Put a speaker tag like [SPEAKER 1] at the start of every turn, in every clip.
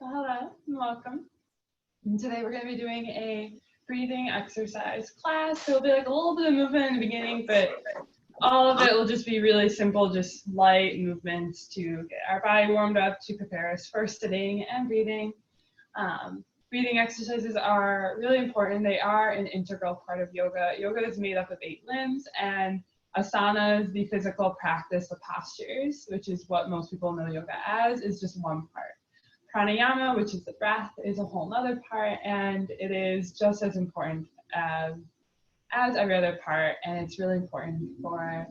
[SPEAKER 1] Hello and welcome. And today we're going to be doing a breathing exercise class. So it'll be like a little bit of movement in the beginning, but all of it will just be really simple, just light movements to get our body warmed up to prepare us for sitting and breathing. Breathing exercises are really important. They are an integral part of yoga. Yoga is made up of 8 limbs, and asana is the physical practice of postures, which is what most people know yoga as, is just one part. Pranayama, which is the breath, is a whole other part, and it is just as important as every other part, and it's really important for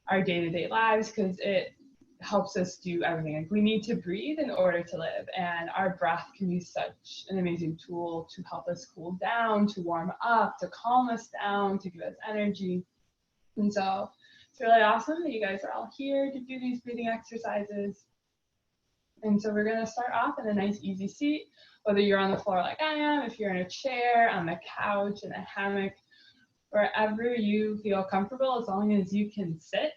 [SPEAKER 1] our day-to-day lives because it helps us do everything. Like, we need to breathe in order to live, and our breath can be such an amazing tool to help us cool down, to warm up, to calm us down, to give us energy. And so it's really awesome that you guys are all here to do these breathing exercises. And so we're going to start off in a nice easy seat, whether you're on the floor like I am, if you're in a chair, on the couch, in a hammock, wherever you feel comfortable, as long as you can sit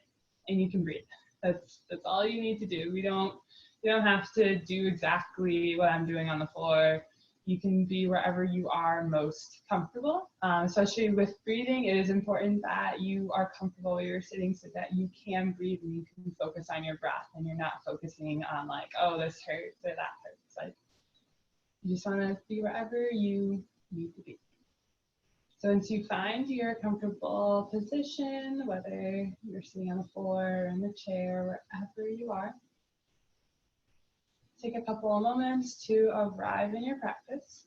[SPEAKER 1] and you can breathe. That's all you need to do. You don't have to do exactly what I'm doing on the floor. You can be wherever you are most comfortable. Especially with breathing, it is important that you are comfortable where you're sitting so that you can breathe and you can focus on your breath and you're not focusing on like, oh, this hurts or that hurts. Like, you just want to be wherever you need to be. So once you find your comfortable position, whether you're sitting on the floor or in the chair, wherever you are, take a couple of moments to arrive in your practice.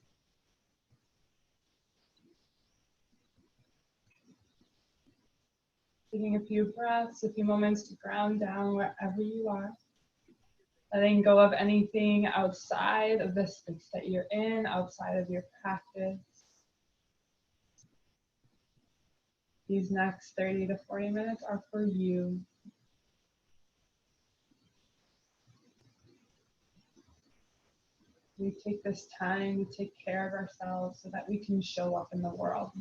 [SPEAKER 1] Taking a few breaths, a few moments to ground down wherever you are. Letting go of anything outside of the space that you're in, outside of your practice. These next 30 to 40 minutes are for you. We take this time to take care of ourselves so that we can show up in the world.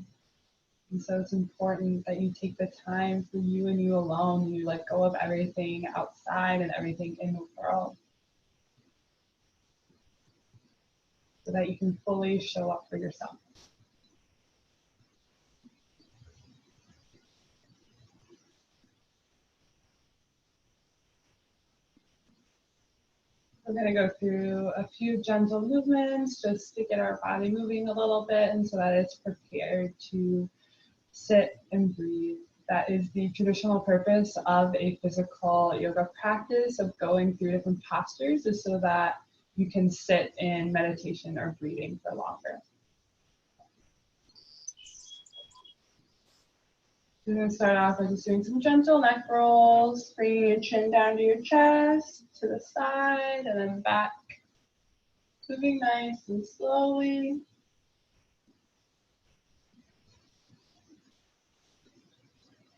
[SPEAKER 1] And so it's important that you take the time for you and you alone. You let go of everything outside and everything in the world so that you can fully show up for yourself. We're going to go through a few gentle movements just to get our body moving a little bit and so that it's prepared to sit and breathe. That is the traditional purpose of a physical yoga practice, of going through different postures, is so that you can sit in meditation or breathing for longer. We're going to start off by just doing some gentle neck rolls, bringing your chin down to your chest, to the side, and then back. Moving nice and slowly.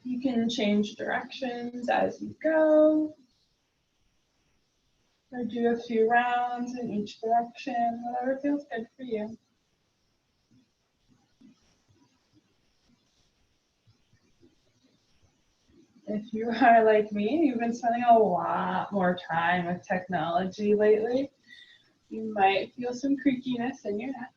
[SPEAKER 1] You can change directions as you go, or do a few rounds in each direction, whatever feels good for you. If you are like me, you've been spending a lot more time with technology lately, you might feel some creakiness in your neck.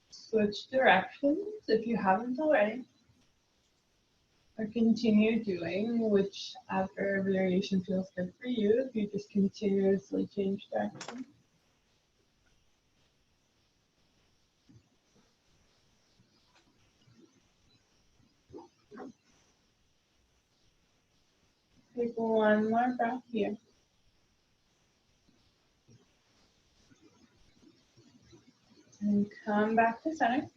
[SPEAKER 1] Switch directions if you haven't already, or continue doing whichever variation feels good for you if you just continuously change direction. Take one more breath here. And come back to center.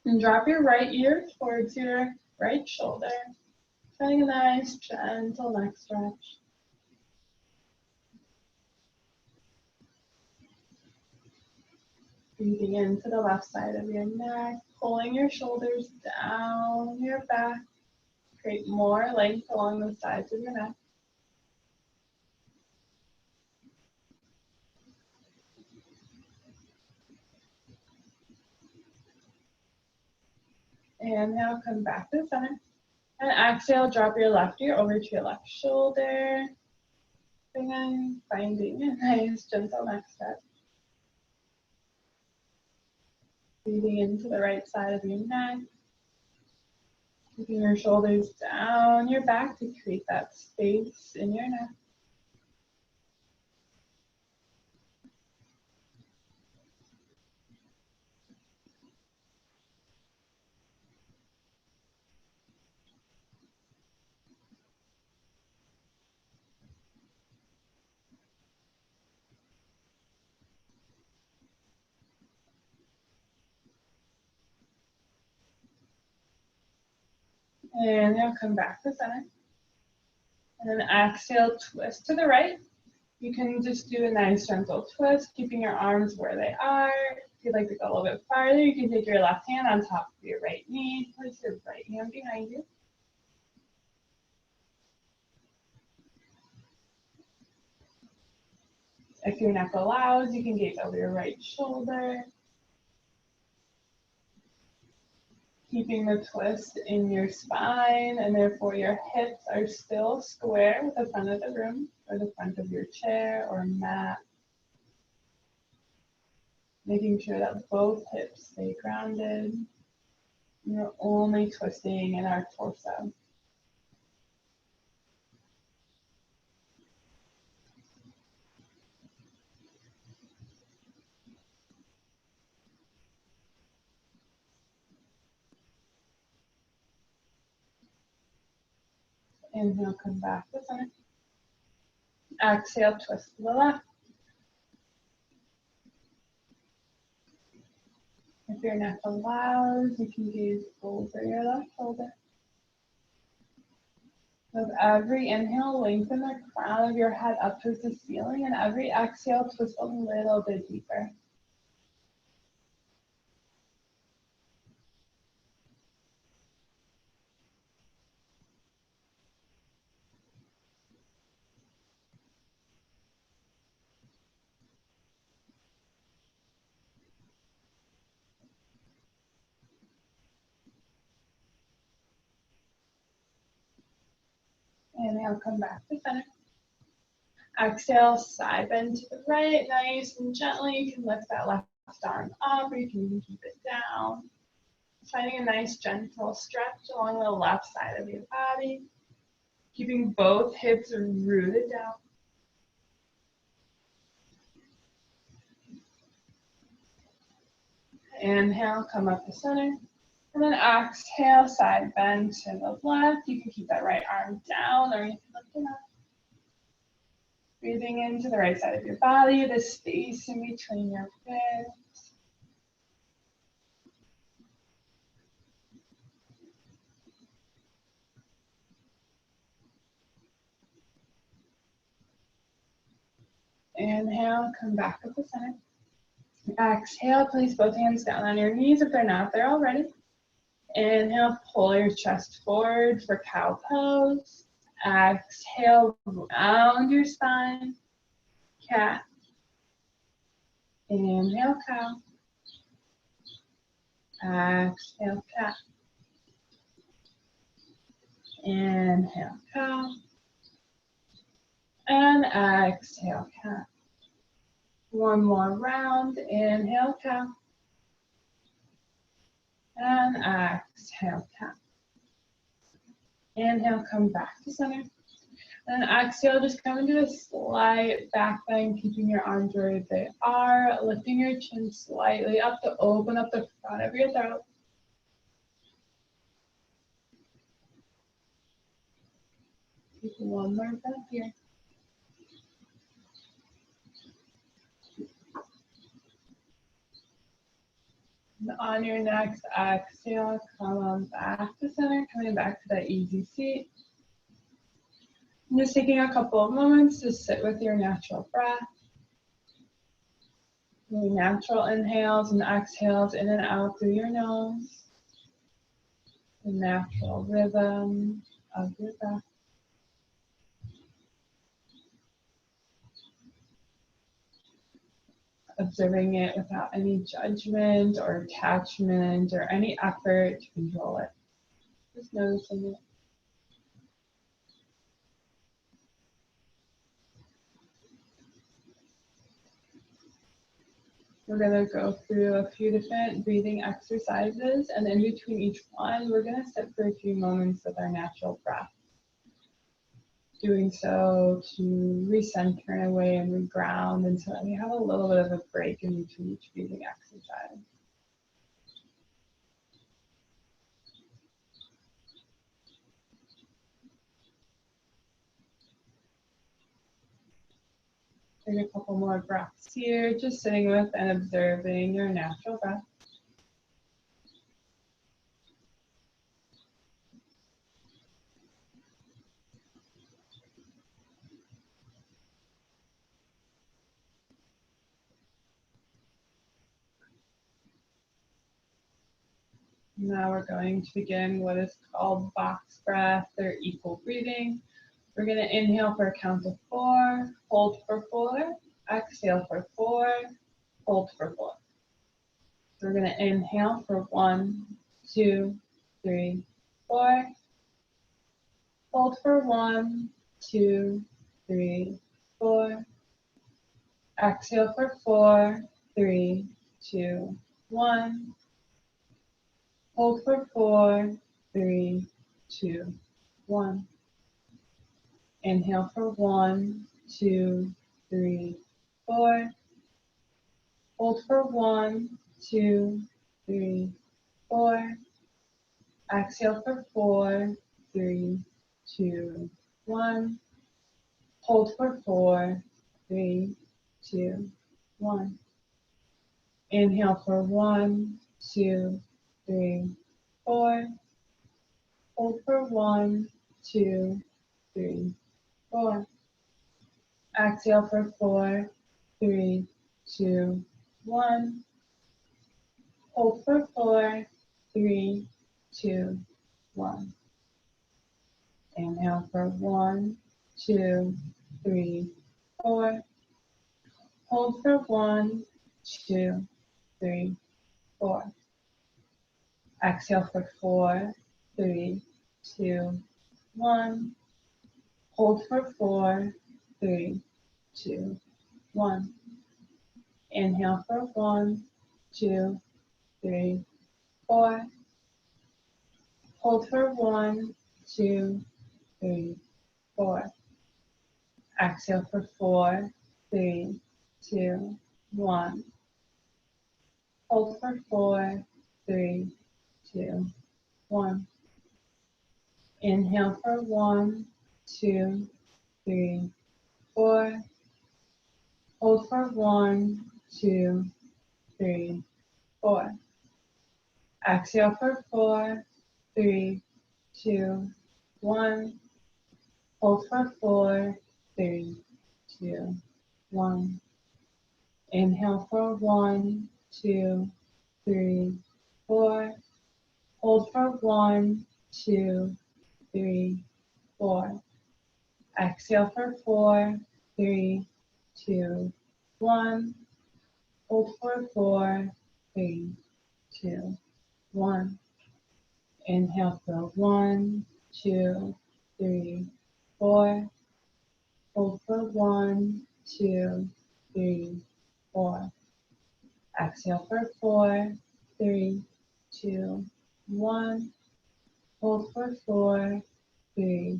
[SPEAKER 1] And drop your right ear towards your right shoulder. Getting a nice gentle neck stretch. Breathing into the left side of your neck, pulling your shoulders down your back. Create more length along the sides of your neck. Inhale, come back to the center. And exhale, drop your left ear over to your left shoulder. And finding a nice gentle neck stretch. Breathing into the right side of your neck. Keeping your shoulders down your back to create that space in your neck. And now come back to center. And then exhale, twist to the right. You can just do a nice gentle twist, keeping your arms where they are. If you'd like to go a little bit farther, you can take your left hand on top of your right knee. Place your right hand behind you. If your neck allows, you can gaze over your right shoulder. Keeping the twist in your spine, and therefore your hips are still square with the front of the room or the front of your chair or mat. Making sure that both hips stay grounded. You're only twisting in our torso. Inhale, come back to center. Exhale, twist to the left. If your neck allows, you can gaze over your left shoulder. With every inhale, lengthen the crown of your head up towards the ceiling, and every exhale, twist a little bit deeper. Inhale, come back to center. Exhale, side bend to the right, nice and gently. You can lift that left arm up, or you can keep it down. Finding a nice gentle stretch along the left side of your body. Keeping both hips rooted down. Inhale, come up to center. And then exhale, side bend to the left. You can keep that right arm down, or you can lift it up. Breathing into the right side of your body, the space in between your ribs. Inhale, come back up to center. Exhale, place both hands down on your knees if they're not there already. Inhale, pull your chest forward for cow pose. Exhale, round your spine. Cat. Inhale, cow. Exhale, cat. Inhale, cow. And exhale, cat. One more round. Inhale, cow. And exhale, cat. Inhale, come back to center. And exhale, just come into a slight back bend, keeping your arms where they are, lifting your chin slightly up to open up the front of your throat. Take one more breath here. And on your next exhale, come on back to center, coming back to that easy seat. And just taking a couple of moments to sit with your natural breath. Your natural inhales and exhales in and out through your nose. The natural rhythm of your breath. observing it without any judgment or attachment or any effort to control it. Just noticing it. We're going to go through a few different breathing exercises, and in between each one, we're going to sit for a few moments with our natural breath. Doing so to recenter in a way and reground, and so that we have a little bit of a break in between each breathing exercise. Take a couple more breaths here, just sitting with and observing your natural breath. Now we're going to begin what is called box breath or equal breathing. We're going to inhale for a count of 4, hold for 4, exhale for 4, hold for 4. So we're going to inhale for 1, 2, 3, 4. Hold for 1, 2, 3, 4. Exhale for 4, 3, 2, 1. Hold for 4, 3, 2, 1. Inhale for 1, 2, 3, 4. Hold for 1, 2, 3, 4. Exhale for 4, 3, 2, 1. Hold for 4, 3, 2, 1. Inhale for 1, 2, 3, 4. Hold for 1, 2, 3, 4. Exhale for 4, 3, 2, 1. Hold for 4, 3, 2, 1. Inhale for 1, 2, 3, 4. Hold for 1, 2, 3, 4. Exhale for 4, 3, 2, 1. Hold for 4, 3, 2, 1. Inhale for 1, 2, 3, 4. Hold for 1, 2, 3, 4. Exhale for 4, 3, 2, 1. Hold for 4, 3, 2, 1. Inhale for 1, 2, 3, 4. Hold for 1, 2, 3, 4. Exhale for 4, 3, 2, 1. Hold for 4, 3, 2, 1. Inhale for 1, 2, 3, 4. Hold for 1, 2, 3, 4. Exhale for 4, 3, 2, 1. Hold for 4, 3, 2, 1. Inhale for 1, 2, 3, 4. Hold for 1, 2, 3, 4. Exhale for 4, 3, 2, 1. Hold for 4, 3,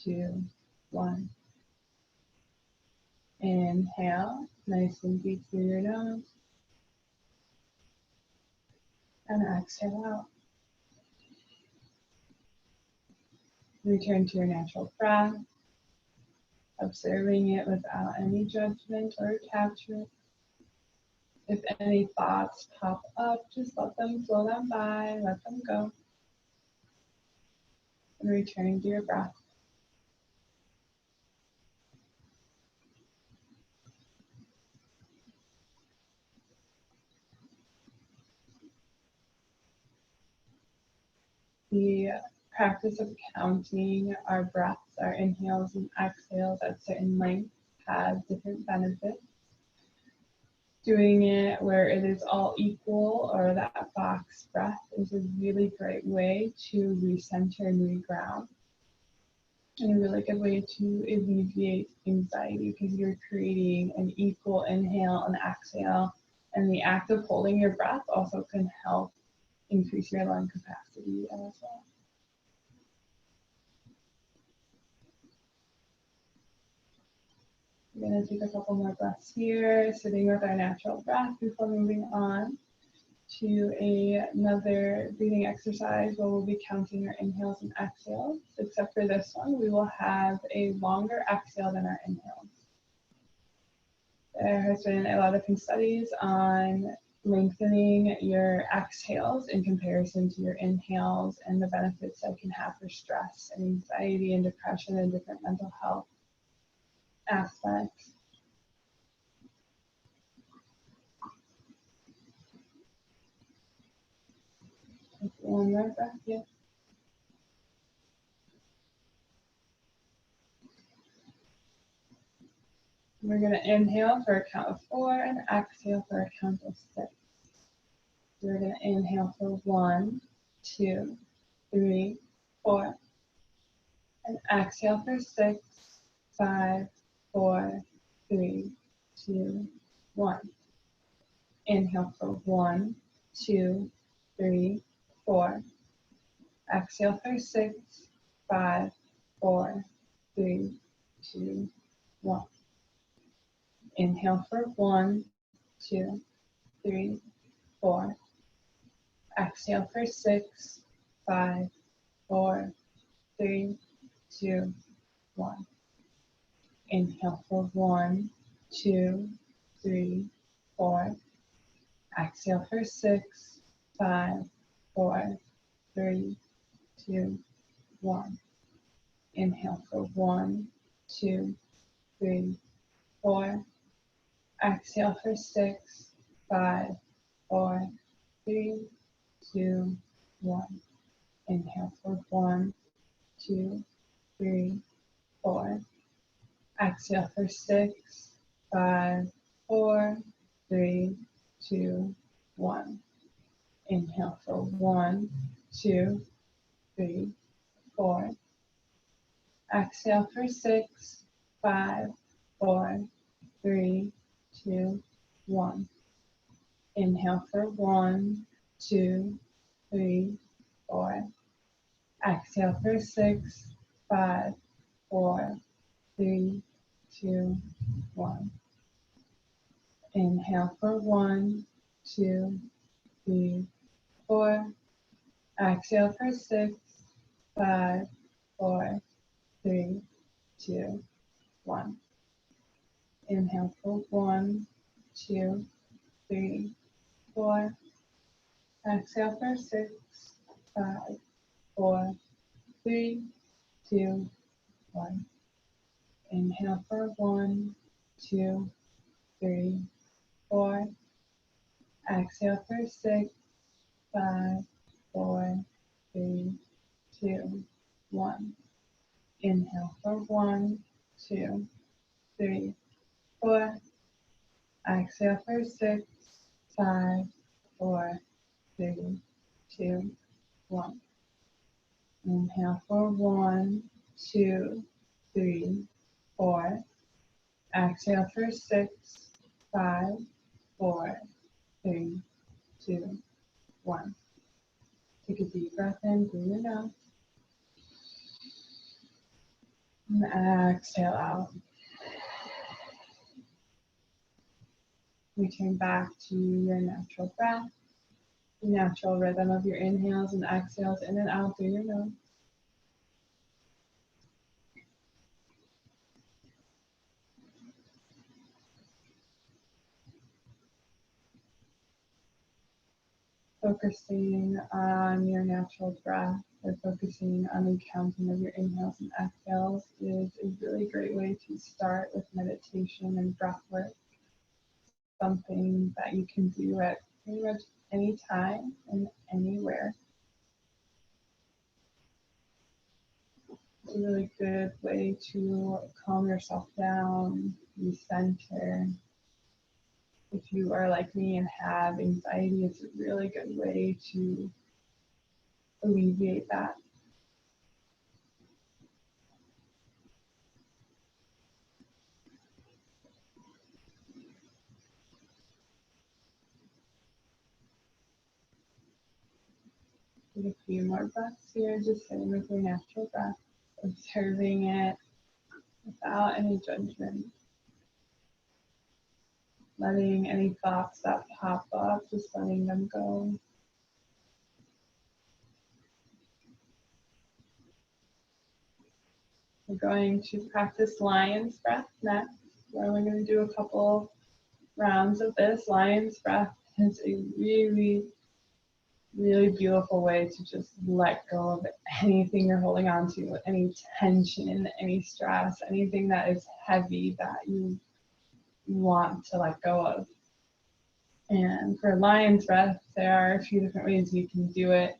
[SPEAKER 1] 2, 1. Inhale, nice and deep through your nose. And exhale out. Return to your natural breath, observing it without any judgment or attachment. If any thoughts pop up, just let them flow on by, let them go. And returning to your breath. The practice of counting our breaths, our inhales and exhales at certain lengths has different benefits. Doing it where it is all equal, or that box breath, is a really great way to recenter and reground. And a really good way to alleviate anxiety, because you're creating an equal inhale and exhale. And the act of holding your breath also can help increase your lung capacity as well. We're going to take a couple more breaths here, sitting with our natural breath before moving on to another breathing exercise where we'll be counting our inhales and exhales. Except for this one, we will have a longer exhale than our inhales. There has been a lot of studies on lengthening your exhales in comparison to your inhales, and the benefits that can have for stress and anxiety and depression and different mental health aspects. One more breath, yeah. We're going to inhale for a count of 4 and exhale for a count of 6. We're going to inhale for 1, 2, 3, 4. And exhale for 6, 5, 4, 3, 2, 1. Inhale for 1, 2, 3, 4. Exhale for 6, 5, 4, 3, 2, 1. Inhale for 1, 2, 3, 4. Exhale for 6, 5, 4, 3, 2, 1. Inhale for 1, 2, 3, 4. Exhale for 6, 5, 4, 3, 2, 1. Inhale for 1, 2, 3, 4. Exhale for 6, 5, 4, 3, 2, 1. Inhale for 1, 2, 3, 4. Exhale for 6, 5, 4, 3, 2, 1. Inhale for 1, 2, 3, 4. Exhale for 6, 5, 4, 3, 2, 1. Inhale for 1, 2, 3, 4. Exhale for 6, 5, 4, 3, 2, 1. Inhale for 1, 2, 3, 4. Exhale for 6, 5, 4, 3, 2, 1. Inhale for 1, 2, 3, 4. Exhale for 6, 5, 4, 3, 2, 1. Inhale for 1, 2, 3, 4. Exhale for 6, 5, 4, 3, 2, 1. Inhale for 1, 2, 3, 4. Exhale for 6, 5, 4, 3, 2, 1. Inhale for 1, 2, 3, 4. Exhale for 6, 5, 4, 3, 2, 1. Take a deep breath in through your nose. And exhale out. Return back to your natural breath, the natural rhythm of your inhales and exhales in and out through your nose. Focusing on your natural breath, or focusing on the counting of your inhales and exhales, is a really great way to start with meditation and breath work. Something that you can do at pretty much any time and anywhere. It's a really good way to calm yourself down, recenter, If you are like me and have anxiety, it's a really good way to alleviate that. Take a few more breaths here, just sitting with your natural breath, observing it without any judgment. Letting any thoughts that pop up, just letting them go. We're going to practice lion's breath next, where we're going to do a couple rounds of this. Lion's breath is a really, really beautiful way to just let go of anything you're holding on to, any tension, any stress, anything that is heavy that you want to let go of. And for lion's breath, there are a few different ways you can do it.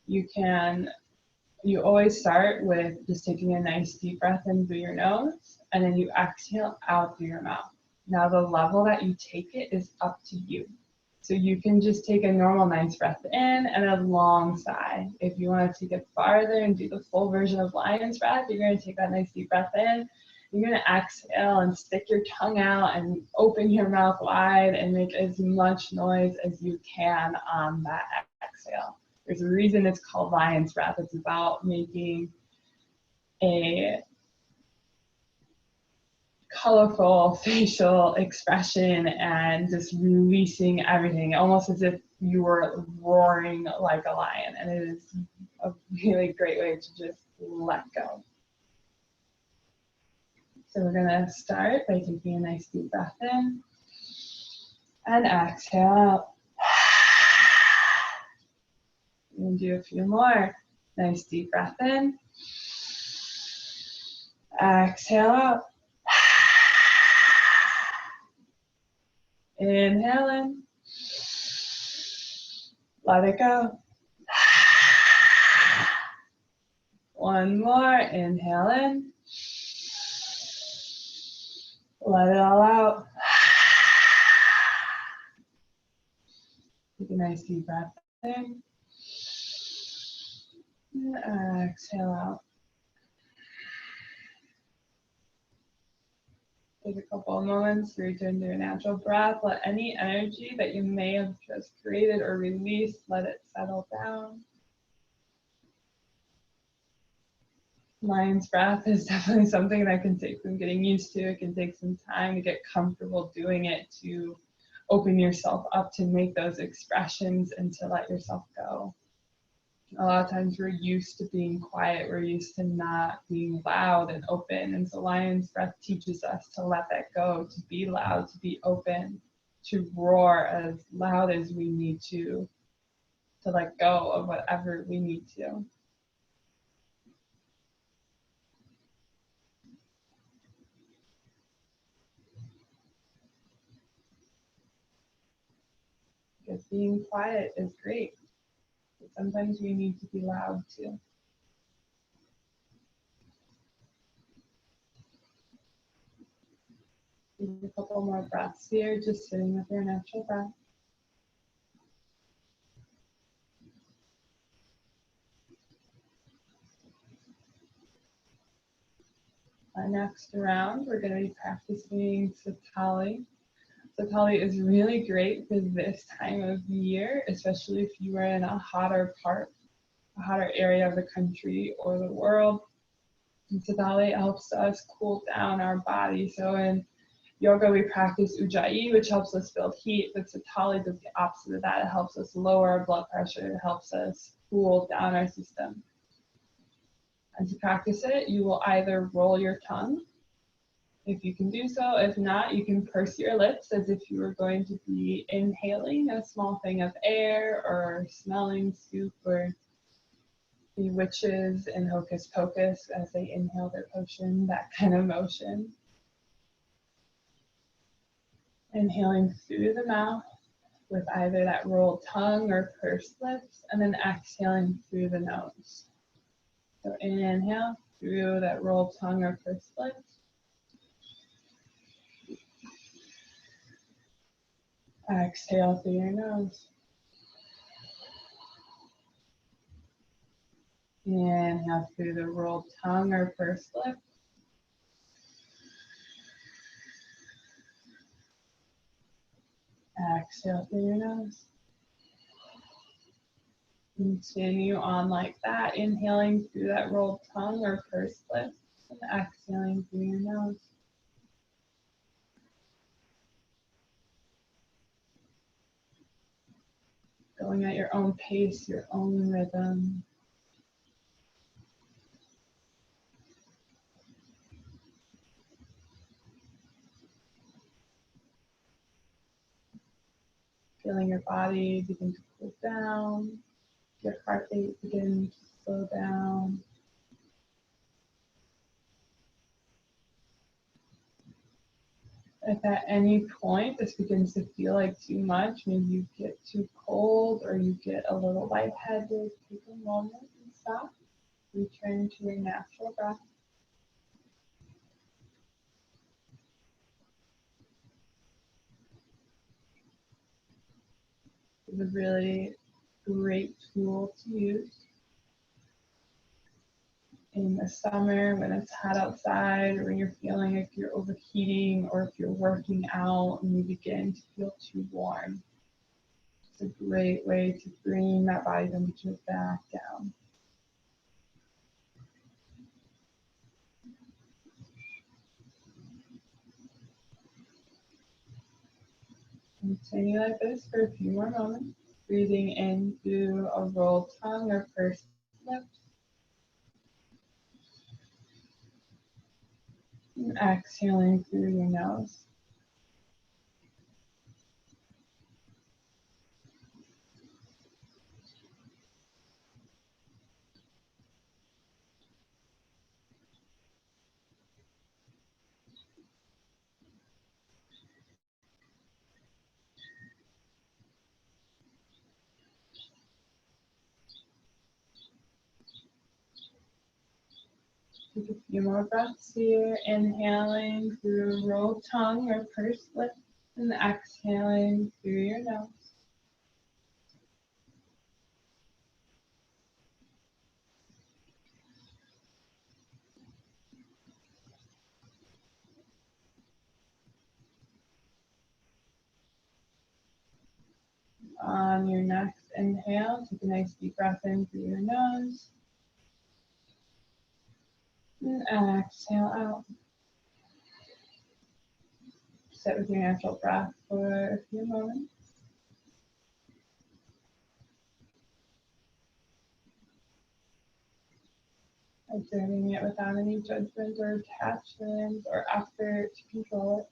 [SPEAKER 1] You always start with just taking a nice deep breath in through your nose, and then you exhale out through your mouth. Now the level that you take it is up to you. So you can just take a normal nice breath in and a long sigh. If you want to take it farther and do the full version of lion's breath, you're going to take that nice deep breath in. You're going to exhale and stick your tongue out and open your mouth wide and make as much noise as you can on that exhale. There's a reason it's called lion's breath. It's about making a colorful facial expression and just releasing everything, almost as if you were roaring like a lion. And it is a really great way to just let go. So we're gonna start by taking a nice deep breath in and exhale out. We're gonna do a few more. Nice deep breath in. Exhale out. Inhale in. Let it go. One more. Inhale in. Let it all out. Take a nice deep breath in. And exhale out. Take a couple of moments to return to your natural breath. Let any energy that you may have just created or released, let it settle down. Lion's breath is definitely something that can take some getting used to. It can take some time to get comfortable doing it, to open yourself up to make those expressions and to let yourself go. A lot of times we're used to being quiet, we're used to not being loud and open, and so lion's breath teaches us to let that go, to be loud, to be open, to roar as loud as we need to let go of whatever we need to. Because being quiet is great, but sometimes we need to be loud too. Take a couple more breaths here, just sitting with your natural breath. Next round, we're going to be practicing Sitali. Sitali is really great for this time of year, especially if you are in a hotter area of the country or the world. And Sitali helps us cool down our body. So in yoga, we practice Ujjayi, which helps us build heat, but Sitali does the opposite of that. It helps us lower our blood pressure. It helps us cool down our system. And to practice it, you will either roll your tongue, if you can do so. If not, you can purse your lips as if you were going to be inhaling a small thing of air, or smelling soup, or the witches in Hocus Pocus as they inhale their potion, that kind of motion. Inhaling through the mouth with either that rolled tongue or pursed lips, and then exhaling through the nose. So inhale through that rolled tongue or pursed lips. Exhale through your nose. Inhale through the rolled tongue or pursed lip. Exhale through your nose. Continue on like that, inhaling through that rolled tongue or pursed lip, and exhaling through your nose. Going at your own pace, your own rhythm. Feeling your body begin to cool down, your heart rate begin to slow down. If at any point this begins to feel like too much, maybe you get too cold or you get a little lightheaded, take a moment and stop. Return to your natural breath. It's a really great tool to use in the summer when it's hot outside, or when you're feeling like you're overheating, or if you're working out and you begin to feel too warm. It's a great way to bring that body temperature back down. Continue like this for a few more moments, breathing in through a rolled tongue or pursed lip. And exhaling through your nose. Take a few more breaths here, inhaling through rolled tongue or pursed lip, and exhaling through your nose. On your next inhale, take a nice deep breath in through your nose, and exhale out. Sit with your natural breath for a few moments. Observing it without any judgment or attachment or effort to control it.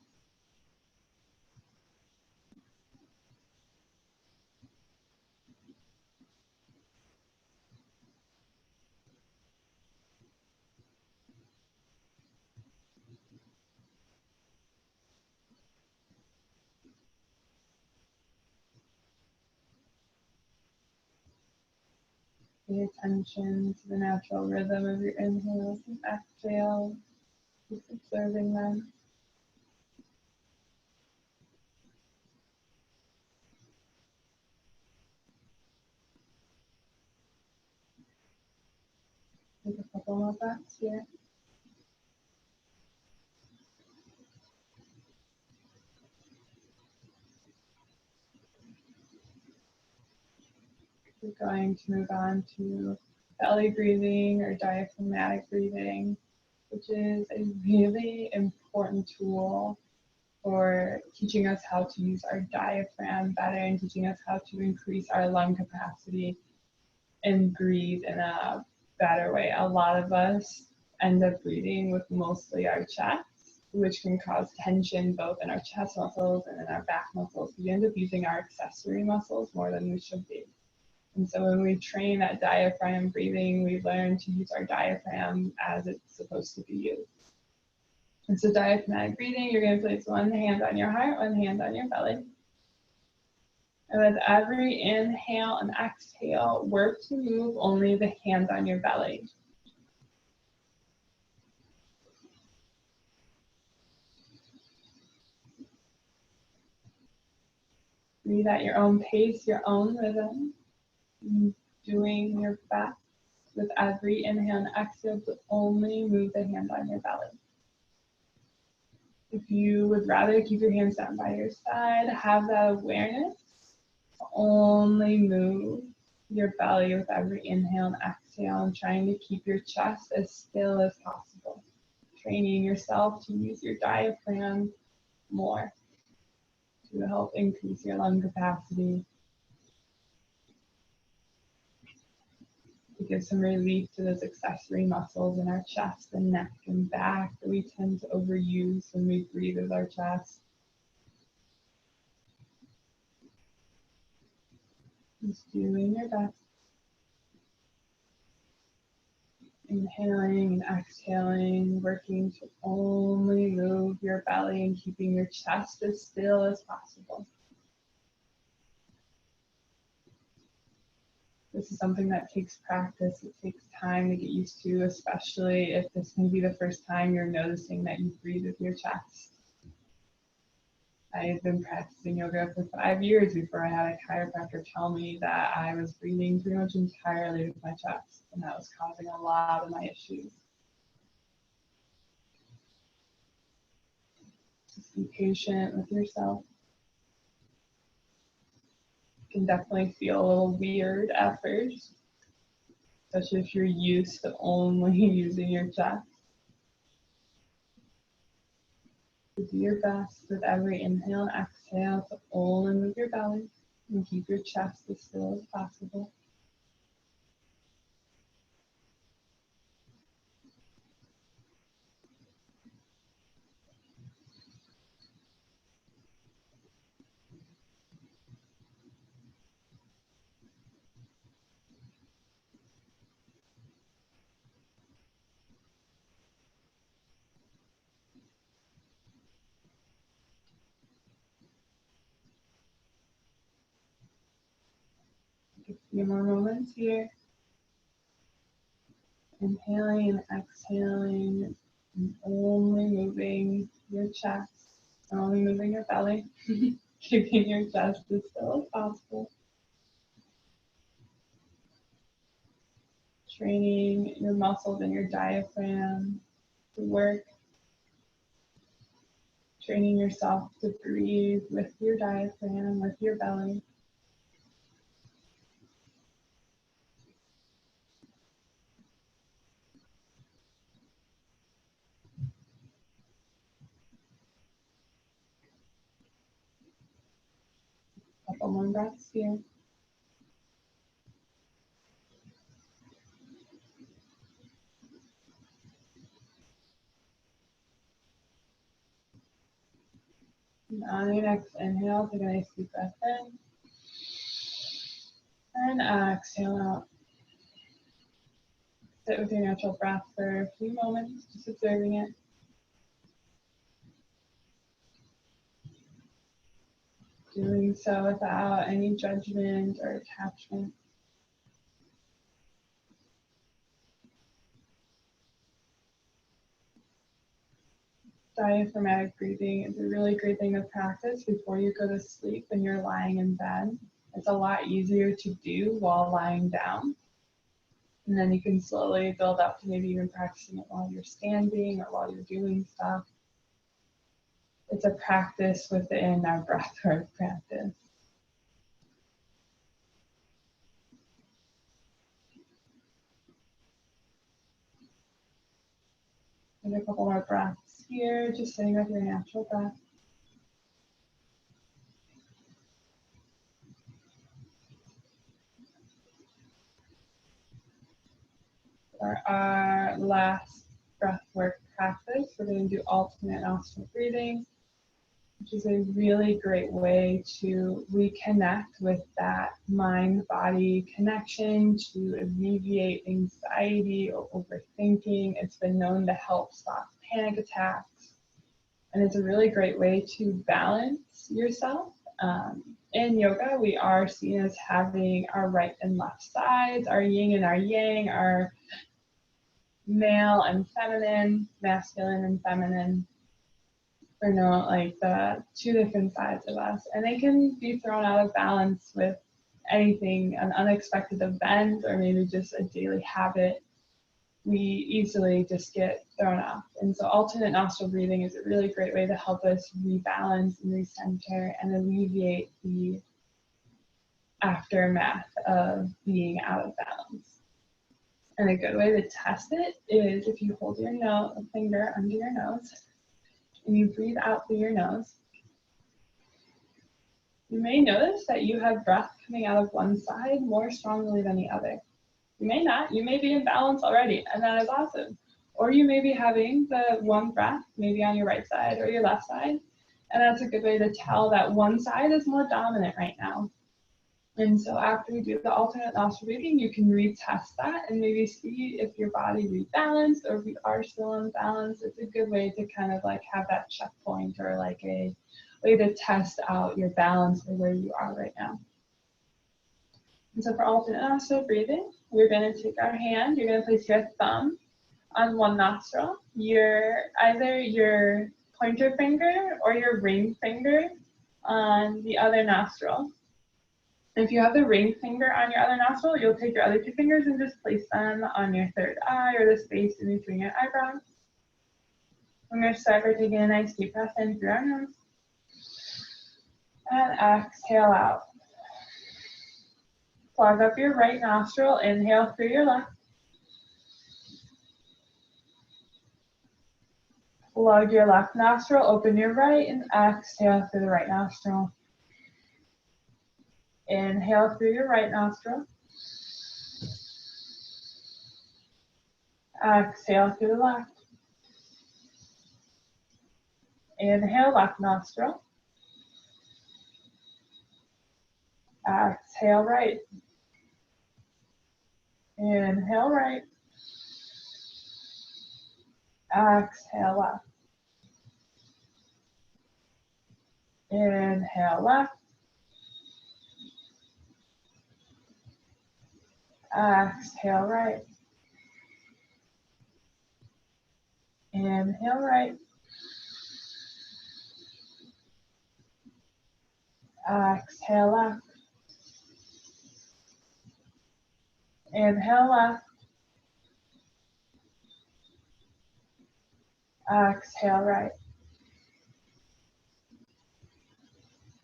[SPEAKER 1] Pay attention to the natural rhythm of your inhales and exhales, just observing them. Take a couple more breaths here. We're going to move on to belly breathing or diaphragmatic breathing, which is a really important tool for teaching us how to use our diaphragm better and teaching us how to increase our lung capacity and breathe in a better way. A lot of us end up breathing with mostly our chest, which can cause tension both in our chest muscles and in our back muscles. We end up using our accessory muscles more than we should be. And so when we train that diaphragm breathing, we learn to use our diaphragm as it's supposed to be used. And so diaphragmatic breathing, you're going to place one hand on your heart, one hand on your belly. And with every inhale and exhale, work to move only the hand on your belly. Breathe at your own pace, your own rhythm, doing your best with every inhale and exhale to only move the hand on your belly. If you would rather keep your hands down by your side, have that awareness to only move your belly with every inhale and exhale, and trying to keep your chest as still as possible. Training yourself to use your diaphragm more to help increase your lung capacity, to give some relief to those accessory muscles in our chest and neck and back that we tend to overuse when we breathe with our chest. Just doing your best. Inhaling and exhaling, working to only move your belly and keeping your chest as still as possible. This is something that takes practice. It takes time to get used to, especially if this may be the first time you're noticing that you breathe with your chest. I've been practicing yoga for 5 years before I had a chiropractor tell me that I was breathing pretty much entirely with my chest, and that was causing a lot of my issues. Just be patient with yourself. It can definitely feel a little weird at first, especially if you're used to only using your chest. So do your best with every inhale and exhale to only move your belly and keep your chest as still as possible. Take a few more moments here. Inhaling and exhaling, and only moving your chest, only moving your belly, keeping your chest as still as possible. Training your muscles and your diaphragm to work. Training yourself to breathe with your diaphragm, with your belly. Couple more breaths here. And on your next inhale, take a nice deep breath in. And exhale out. Sit with your natural breath for a few moments, just observing it. Doing so without any judgment or attachment. Diaphragmatic breathing is a really great thing to practice before you go to sleep when you're lying in bed. It's a lot easier to do while lying down. And then you can slowly build up to maybe even practicing it while you're standing or while you're doing stuff. It's a practice within our breathwork practice. And a couple more breaths here, just sitting with your natural breath. For our last breathwork practice, we're going to do alternate nostril breathing, which is a really great way to reconnect with that mind-body connection, to alleviate anxiety or overthinking. It's been known to help stop panic attacks. And it's a really great way to balance yourself. In yoga, we are seen as having our right and left sides, our yin and our yang, our male and feminine, masculine and feminine. or no, like the two different sides of us, and they can be thrown out of balance with anything, an unexpected event, or maybe just a daily habit. We easily just get thrown off. And so alternate nostril breathing is a really great way to help us rebalance and recenter and alleviate the aftermath of being out of balance. And a good way to test it is if you hold your finger under your nose and you breathe out through your nose. You may notice that you have breath coming out of one side more strongly than the other. You may not, you may be in balance already, and that is awesome. Or you may be having the one breath, maybe on your right side or your left side, and that's a good way to tell that one side is more dominant right now. And so after we do the alternate nostril breathing, you can retest that and maybe see if your body rebalanced or if you are still in balance. It's a good way to kind of like have that checkpoint or like a way to test out your balance or where you are right now. And so for alternate nostril breathing, we're going to take our hand, you're going to place your thumb on one nostril, either your pointer finger or your ring finger on the other nostril. If you have the ring finger on your other nostril, you'll take your other two fingers and just place them on your third eye or the space in between your eyebrows. I'm going to start by taking a nice deep breath in through our nose and exhale out. Plug up your right nostril, inhale through your left. Plug your left nostril, open your right, and exhale through the right nostril. Inhale through your right nostril. Exhale through the left. Inhale, left nostril. Exhale, right. Inhale, right. Exhale, left. Inhale, left. Exhale, right. Inhale, right. Exhale, left. Inhale, left. Exhale, right.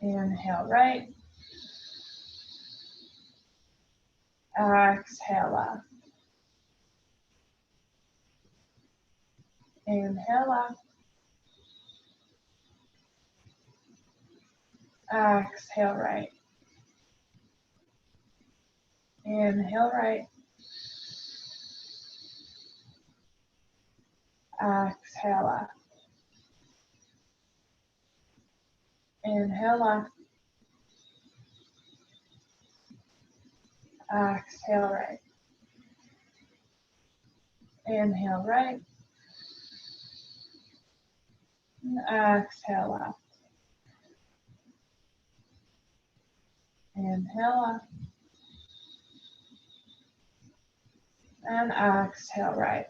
[SPEAKER 1] Inhale, right. Exhale, left. Inhale, left. Exhale, right. Inhale, right. Exhale, left. Inhale, left. Exhale, right. Inhale, right. And exhale, left. Inhale, left. And exhale, right.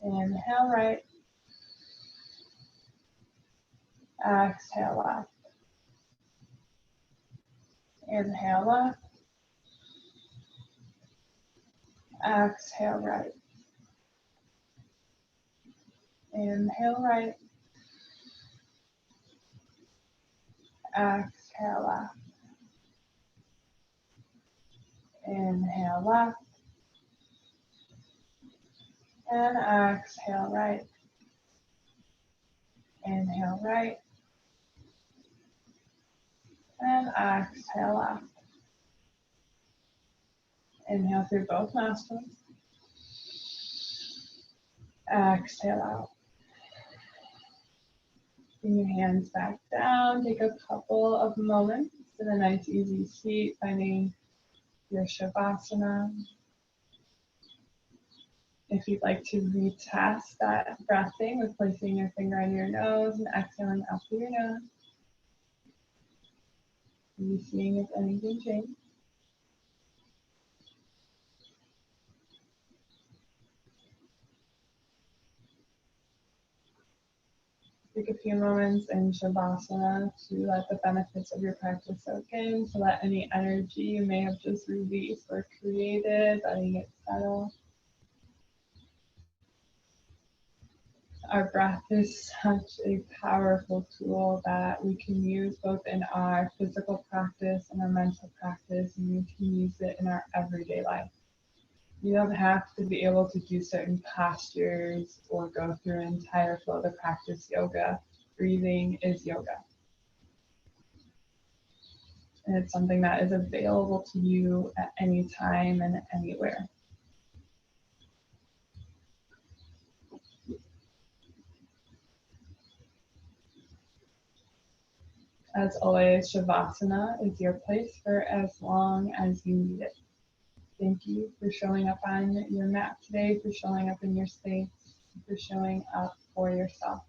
[SPEAKER 1] Inhale, right. Exhale, left. Inhale, left. Exhale, right. Inhale, right. Exhale, left. Inhale, left. And exhale, right. Inhale, right. And exhale, left. Inhale through both nostrils. Exhale out. Bring your hands back down. Take a couple of moments in a nice easy seat, finding your Shavasana. If you'd like to retest that breathing with placing your finger on your nose and exhaling out through your nose. Maybe seeing if anything changed. Take a few moments in Shavasana to let the benefits of your practice soak in, to let any energy you may have just released or created, letting it settle. Our breath is such a powerful tool that we can use both in our physical practice and our mental practice, and we can use it in our everyday life. You don't have to be able to do certain postures or go through an entire flow to practice yoga. Breathing is yoga. And it's something that is available to you at any time and anywhere. As always, Shavasana is your place for as long as you need it. Thank you for showing up on your mat today, for showing up in your space, for showing up for yourself.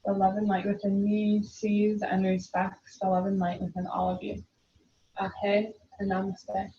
[SPEAKER 1] The love and light within me sees and respects the love and light within all of you. Ahe and namaste.